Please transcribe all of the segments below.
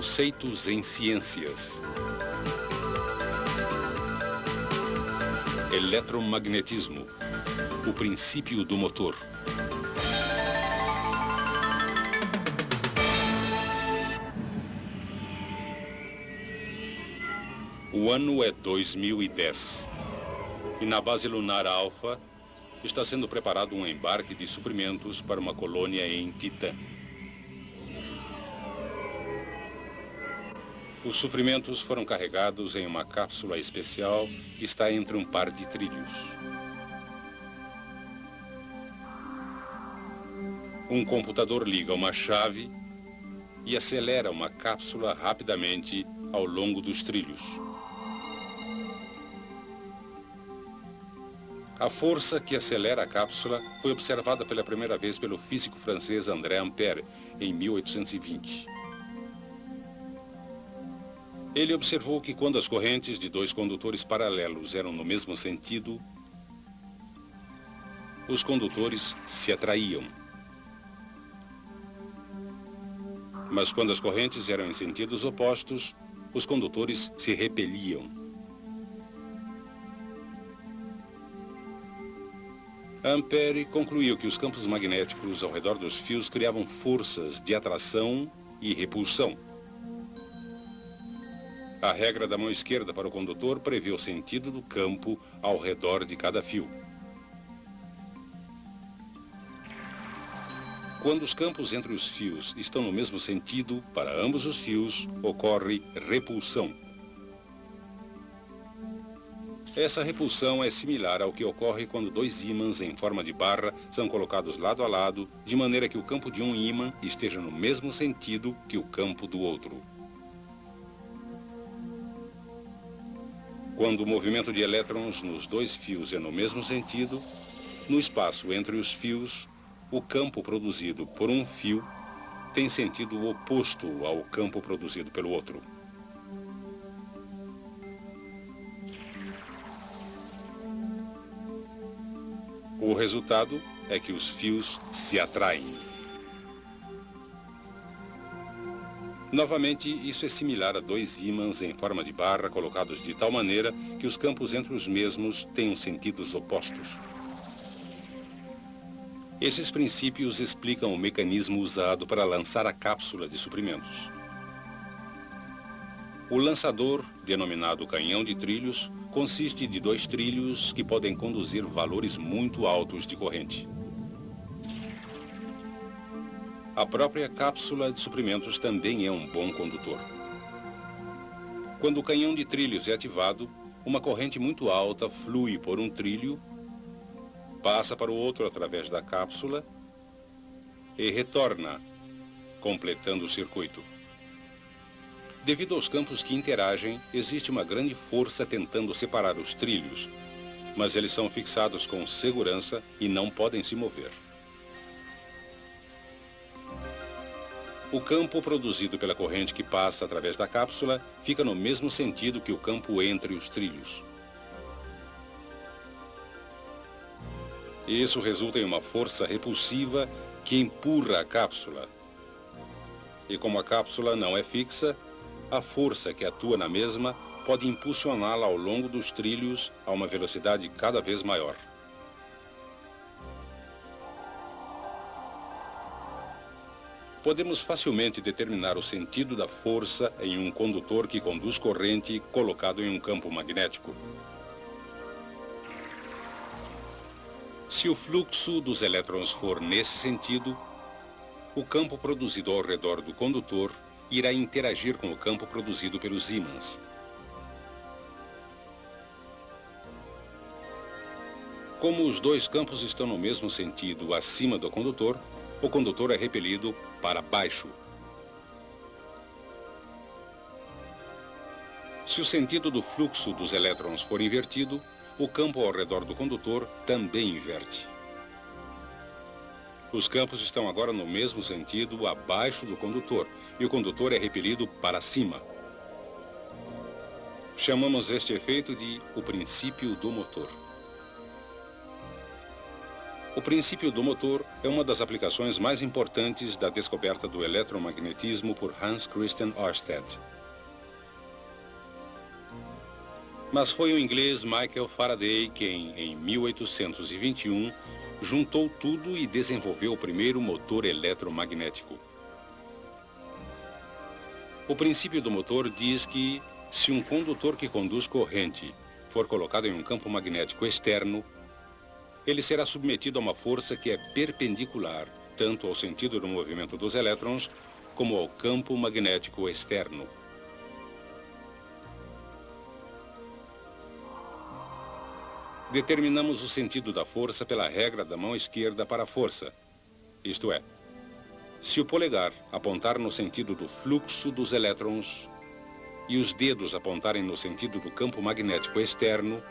Conceitos em ciências. Eletromagnetismo. O princípio do motor. O ano é 2010. E na base lunar Alpha está sendo preparado um embarque de suprimentos para uma colônia em Titã. Os suprimentos foram carregados em uma cápsula especial que está entre um par de trilhos. Um computador liga uma chave e acelera uma cápsula rapidamente ao longo dos trilhos. A força que acelera a cápsula foi observada pela primeira vez pelo físico francês André Ampère, em 1820. Ele observou que quando as correntes de dois condutores paralelos eram no mesmo sentido, os condutores se atraíam. Mas quando as correntes eram em sentidos opostos, os condutores se repeliam. Ampère concluiu que os campos magnéticos ao redor dos fios criavam forças de atração e repulsão. A regra da mão esquerda para o condutor prevê o sentido do campo ao redor de cada fio. Quando os campos entre os fios estão no mesmo sentido, para ambos os fios, ocorre repulsão. Essa repulsão é similar ao que ocorre quando dois ímãs em forma de barra são colocados lado a lado, de maneira que o campo de um ímã esteja no mesmo sentido que o campo do outro. Quando o movimento de elétrons nos dois fios é no mesmo sentido, no espaço entre os fios, o campo produzido por um fio tem sentido oposto ao campo produzido pelo outro. O resultado é que os fios se atraem. Novamente, isso é similar a dois ímãs em forma de barra colocados de tal maneira que os campos entre os mesmos tenham sentidos opostos. Esses princípios explicam o mecanismo usado para lançar a cápsula de suprimentos. O lançador, denominado canhão de trilhos, consiste de dois trilhos que podem conduzir valores muito altos de corrente. A própria cápsula de suprimentos também é um bom condutor. Quando o canhão de trilhos é ativado, uma corrente muito alta flui por um trilho, passa para o outro através da cápsula e retorna, completando o circuito. Devido aos campos que interagem, existe uma grande força tentando separar os trilhos, mas eles são fixados com segurança e não podem se mover. O campo produzido pela corrente que passa através da cápsula fica no mesmo sentido que o campo entre os trilhos. Isso resulta em uma força repulsiva que empurra a cápsula. E como a cápsula não é fixa, a força que atua na mesma pode impulsioná-la ao longo dos trilhos a uma velocidade cada vez maior. Podemos facilmente determinar o sentido da força em um condutor que conduz corrente colocado em um campo magnético. Se o fluxo dos elétrons for nesse sentido, o campo produzido ao redor do condutor irá interagir com o campo produzido pelos ímãs. Como os dois campos estão no mesmo sentido acima do condutor, o condutor é repelido para baixo. Se o sentido do fluxo dos elétrons for invertido, o campo ao redor do condutor também inverte. Os campos estão agora no mesmo sentido abaixo do condutor, e o condutor é repelido para cima. Chamamos este efeito de o princípio do motor. O princípio do motor é uma das aplicações mais importantes da descoberta do eletromagnetismo por Hans Christian Ørsted. Mas foi o inglês Michael Faraday quem, em 1821, juntou tudo e desenvolveu o primeiro motor eletromagnético. O princípio do motor diz que, se um condutor que conduz corrente for colocado em um campo magnético externo, ele será submetido a uma força que é perpendicular tanto ao sentido do movimento dos elétrons como ao campo magnético externo. Determinamos o sentido da força pela regra da mão esquerda para a força, isto é, se o polegar apontar no sentido do fluxo dos elétrons e os dedos apontarem no sentido do campo magnético externo,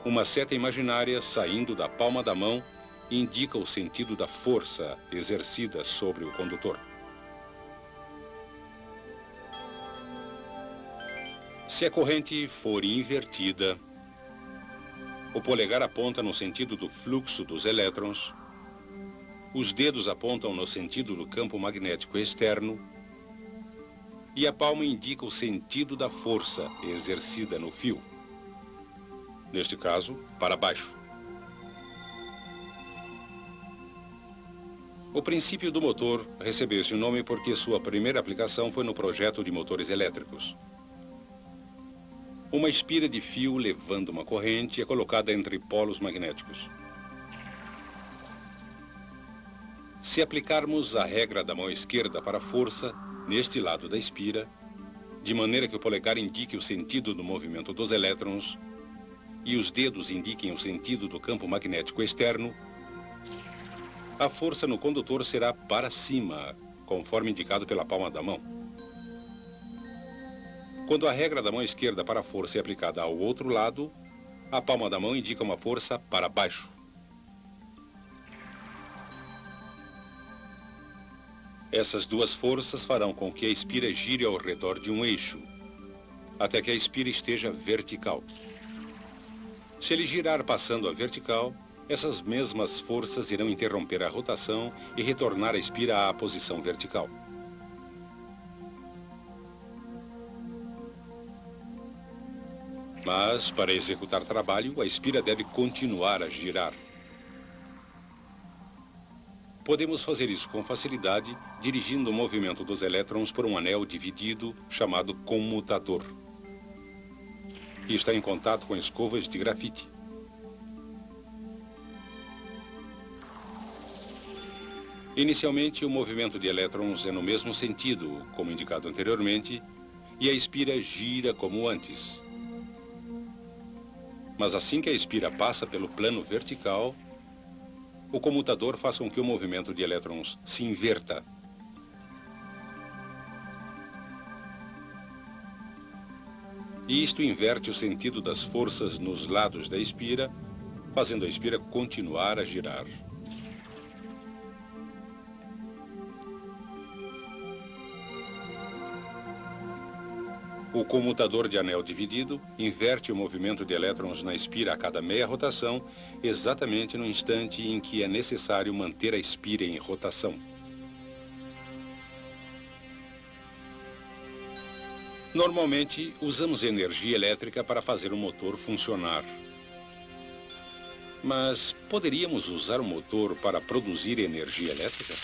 uma seta imaginária saindo da palma da mão indica o sentido da força exercida sobre o condutor. Se a corrente for invertida, o polegar aponta no sentido do fluxo dos elétrons, os dedos apontam no sentido do campo magnético externo e a palma indica o sentido da força exercida no fio. Neste caso, para baixo. O princípio do motor recebeu esse nome porque sua primeira aplicação foi no projeto de motores elétricos. Uma espira de fio levando uma corrente é colocada entre polos magnéticos. Se aplicarmos a regra da mão esquerda para a força, neste lado da espira, de maneira que o polegar indique o sentido do movimento dos elétrons, e os dedos indiquem o sentido do campo magnético externo, a força no condutor será para cima, conforme indicado pela palma da mão. Quando a regra da mão esquerda para a força é aplicada ao outro lado, a palma da mão indica uma força para baixo. Essas duas forças farão com que a espira gire ao redor de um eixo, até que a espira esteja vertical. Se ele girar passando a vertical, essas mesmas forças irão interromper a rotação e retornar a espira à posição vertical. Mas, para executar trabalho, a espira deve continuar a girar. Podemos fazer isso com facilidade, dirigindo o movimento dos elétrons por um anel dividido chamado comutador, que está em contato com escovas de grafite. Inicialmente, o movimento de elétrons é no mesmo sentido, como indicado anteriormente, e a espira gira como antes. Mas assim que a espira passa pelo plano vertical, o comutador faz com que o movimento de elétrons se inverta. E isto inverte o sentido das forças nos lados da espira, fazendo a espira continuar a girar. O comutador de anel dividido inverte o movimento de elétrons na espira a cada meia rotação, exatamente no instante em que é necessário manter a espira em rotação. Normalmente, usamos energia elétrica para fazer o motor funcionar. Mas poderíamos usar o motor para produzir energia elétrica?